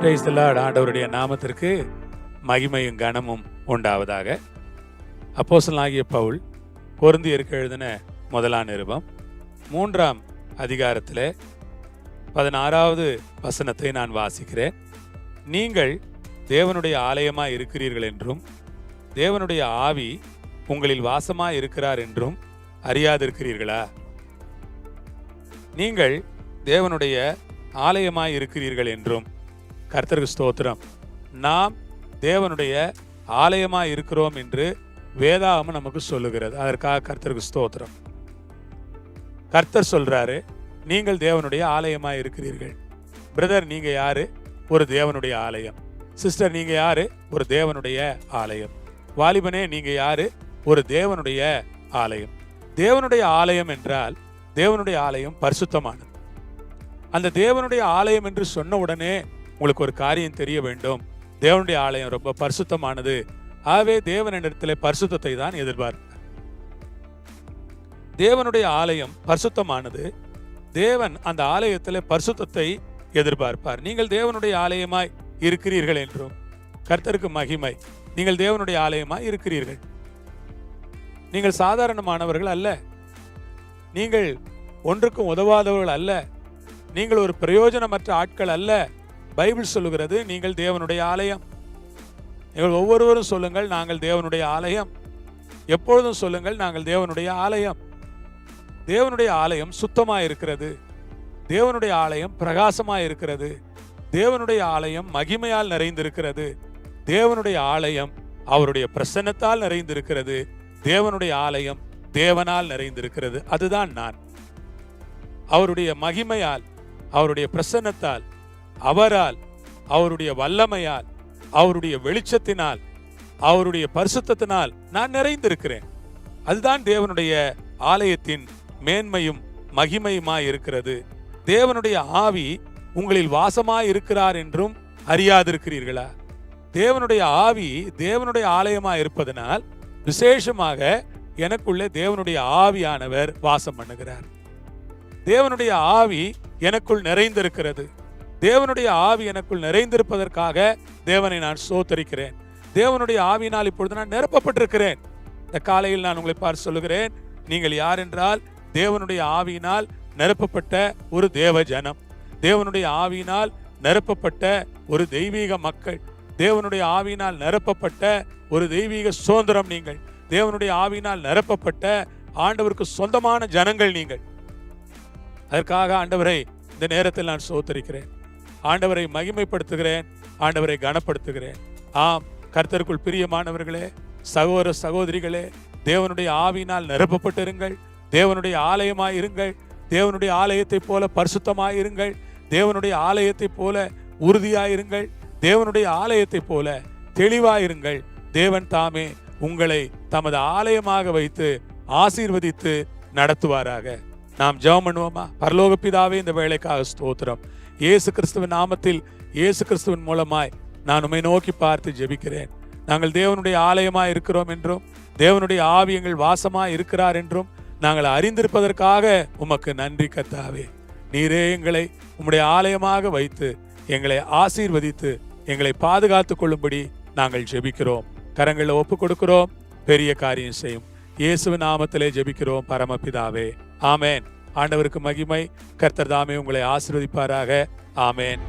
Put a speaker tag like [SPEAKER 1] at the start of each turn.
[SPEAKER 1] Praise the Lord. ஆண்டவருடைய நாமத்திற்கு மகிமையும் கனமும் உண்டாவதாக. அப்போஸ்தலனாகிய பவுல் கொரிந்தியருக்கு எழுதின முதலாம் நிருபம் 3ஆம் அதிகாரத்திலே 16வது வசனத்தை நான் வாசிக்கிறேன். நீங்கள் தேவனுடைய ஆலயமாய் இருக்கிறீர்கள் என்றும் தேவனுடைய ஆவி உங்களில் வாசமாய் இருக்கிறார் என்றும் அறியாதிருக்கிறீர்களா? நீங்கள் தேவனுடைய ஆலயமாய் இருக்கிறீர்கள் என்றும். கர்த்தருக்கு ஸ்தோத்திரம். நாம் தேவனுடைய ஆலயமாய் இருக்கிறோம் என்று வேதாகமம் நமக்கு சொல்லுகிறது. அதற்காக கர்த்தருக்கு ஸ்தோத்திரம். கர்த்தர் சொல்றாரு, நீங்கள் தேவனுடைய ஆலயமாய் இருக்கிறீர்கள். பிரதர், நீங்க யாரு? ஒரு தேவனுடைய ஆலயம். சிஸ்டர், நீங்க யாரு? ஒரு தேவனுடைய ஆலயம். வாலிபனே, நீங்க யாரு? ஒரு தேவனுடைய ஆலயம். தேவனுடைய ஆலயம் என்றால் தேவனுடைய ஆலயம் பரிசுத்தமானது. அந்த தேவனுடைய ஆலயம் என்று சொன்ன உடனே உங்களுக்கு ஒரு காரியம் தெரிய வேண்டும். தேவனுடைய ஆலயம் ரொம்ப பரிசுத்தமானது. ஆகவே தேவனிடத்திலே பரிசுத்தத்தை தான் எதிர்பார்ப்பார். தேவனுடைய ஆலயம் பரிசுத்தமானது. தேவன் அந்த ஆலயத்திலே பரிசுத்தத்தை எதிர்பார்ப்பார். நீங்கள் தேவனுடைய ஆலயமாய் இருக்கிறீர்கள் என்றும். கர்த்தருக்கு மகிமை. நீங்கள் தேவனுடைய ஆலயமாய் இருக்கிறீர்கள். நீங்கள் சாதாரணமானவர்கள் அல்ல. நீங்கள் ஒன்றுக்கும் உதவாதவர்கள் அல்ல. நீங்கள் ஒரு பிரயோஜனமற்ற ஆட்கள் அல்ல. பைபிள் சொல்லுகிறது, நீங்கள் தேவனுடைய ஆலயம். நீங்கள் ஒவ்வொருவரும் சொல்லுங்கள், நாங்கள் தேவனுடைய ஆலயம். எப்பொழுதும் சொல்லுங்கள், நாங்கள் தேவனுடைய ஆலயம். தேவனுடைய ஆலயம் சுத்தமாய் இருக்கிறது. தேவனுடைய ஆலயம் பிரகாசமாய் இருக்கிறது. தேவனுடைய ஆலயம் மகிமையால் நிறைந்திருக்கிறது. தேவனுடைய ஆலயம் அவருடைய பிரசன்னத்தால் நிறைந்திருக்கிறது. தேவனுடைய ஆலயம் தேவனால் நிறைந்திருக்கிறது. அதுதான் நான். அவருடைய மகிமையால், அவருடைய பிரசன்னத்தால், அவரால், அவருடைய வல்லமையால், அவருடைய வெளிச்சத்தினால், அவருடைய பரிசுத்தத்தினால் நான் நிறைந்திருக்கிறேன். அதுதான் தேவனுடைய ஆலயத்தின் மேன்மையும் மகிமையுமாய் இருக்கிறது. தேவனுடைய ஆவி உங்களில் வாசமாய் இருக்கிறார் என்றும் அறியாதிருக்கிறீர்களா? தேவனுடைய ஆவி தேவனுடைய ஆலயமாய் இருப்பதனால் விசேஷமாக எனக்குள்ளே தேவனுடைய ஆவியானவர் வாசம் பண்ணுகிறார். தேவனுடைய ஆவி எனக்குள் நிறைந்திருக்கிறது. தேவனுடைய ஆவி எனக்குள் நிறைந்திருப்பதற்காக தேவனை நான் ஸ்தோத்தரிக்கிறேன். தேவனுடைய ஆவியினால் இப்பொழுது நான் நிரப்பப்பட்டிருக்கிறேன். இந்த காலையில் நான் உங்களை பார்த்து சொல்லுகிறேன், நீங்கள் யார் என்றால் தேவனுடைய ஆவியினால் நிரப்பப்பட்ட ஒரு தேவ ஜனம். தேவனுடைய ஆவியினால் நிரப்பப்பட்ட ஒரு தெய்வீக மக்கள். தேவனுடைய ஆவியினால் நிரப்பப்பட்ட ஒரு தெய்வீக சுதந்திரம் நீங்கள். தேவனுடைய ஆவியினால் நிரப்பப்பட்ட ஆண்டவருக்கு சொந்தமான ஜனங்கள் நீங்கள். அதற்காக ஆண்டவரை இந்த நேரத்தில் நான் ஸ்தோத்தரிக்கிறேன். ஆண்டவரை மகிமைப்படுத்துகிறேன். ஆண்டவரை கனப்படுத்துகிறேன். ஆம், கர்த்தருக்குள் பிரியமானவர்களே, சகோதர சகோதரிகளே, தேவனுடைய ஆவியினால் நிரப்பப்பட்டிருங்கள். தேவனுடைய ஆலயமாய் இருங்கள். தேவனுடைய ஆலயத்தை போல பரிசுத்தமாய் இருங்கள். தேவனுடைய ஆலயத்தை போல உறுதியாயிருங்கள். தேவனுடைய ஆலயத்தை போல தெளிவாயிருங்கள். தேவன் தாமே உங்களை தமது ஆலயமாக வைத்து ஆசீர்வதித்து நடத்துவாராக. நாம் ஜெபம் பண்ணுவோமா? பரலோக பிதாவே, இந்த வேளைக்காக ஸ்தோத்திரம். இயேசு கிறிஸ்துவின் நாமத்தில், இயேசு கிறிஸ்துவின் மூலமாய் நான் உம்மை நோக்கி பார்த்து ஜெபிக்கிறேன். நாங்கள் தேவனுடைய ஆலயமாய் இருக்கிறோம் என்றும் தேவனுடைய ஆவி எங்கள் வாசமாய் இருக்கிறார் என்றும் நாங்கள் அறிந்திருப்பதற்காக உமக்கு நன்றி கர்த்தாவே. நீரே எங்களை உம்முடைய ஆலயமாக வைத்து எங்களை ஆசீர்வதித்து எங்களை பாதுகாத்துக் கொள்ளும்படி நாங்கள் ஜெபிக்கிறோம். கரங்களில் ஒப்பு கொடுக்கிறோம். பெரிய காரியம் செய்யும் இயேசுவின் நாமத்திலே ஜெபிக்கிறோம் பரமபிதாவே. ஆமேன். ஆண்டவருக்கு மகிமை. கர்த்தர் தாமே உங்களை ஆசீர்வதிப்பாராக. ஆமேன்.